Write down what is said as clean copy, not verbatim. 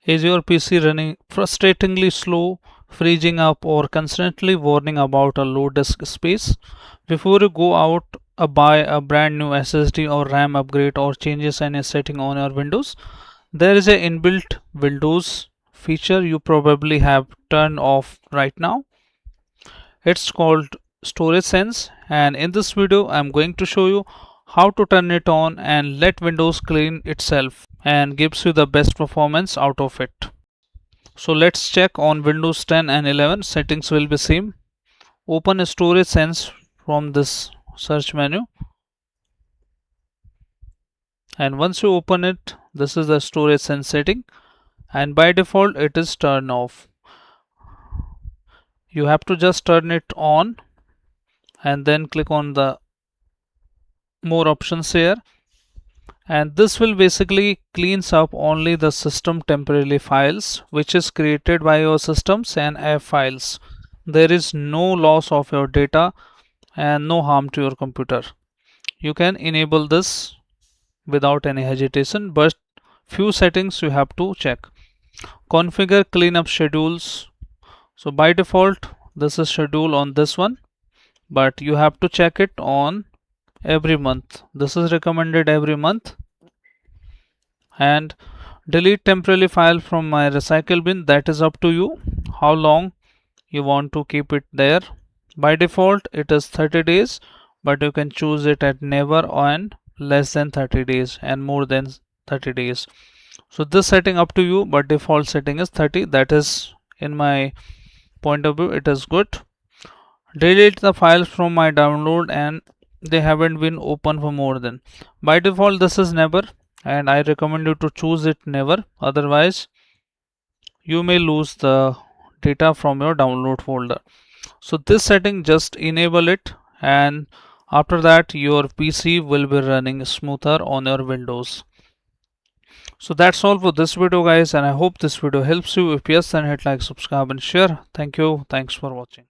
Is your PC running frustratingly slow, freezing up, or constantly warning about a low disk space? Before you go out, buy a brand new SSD or RAM upgrade or changes any setting on your Windows, there is a inbuilt Windows feature you probably have turned off right now. It's called Storage Sense, and in this video I'm going to show you how to turn it on and let Windows clean itself and gives you the best performance out of it. So let's check on Windows 10 and 11. Settings will be same. Open Storage Sense from this search menu, and once you open it, this is the Storage Sense setting, and by default it is turned off. You have to just turn it on and then click on the more options here, and this will basically cleans up only the system temporary files which is created by your systems and app files. There is no loss of your data and no harm to your computer. You can enable this without any hesitation, but few settings you have to check. Configure cleanup schedules. So by default this is schedule on this one, but you have to check it on every month. This is recommended every month. And delete temporary file from my recycle bin. That is up to you how long you want to keep it there. By default it is 30 days, but you can choose it at never and less than 30 days and more than 30 days. So this setting up to you, but default setting is 30. That is, in my point of view, it is good. Delete the files from my download and they haven't been open for more than. By default this is never, and I recommend you to choose it never, otherwise you may lose the data from your download folder. So this setting, just enable it, and after that your PC will be running smoother on your Windows. So that's all for this video guys, and I hope this video helps you. If yes, then hit like, subscribe and share. Thank you. Thanks for watching.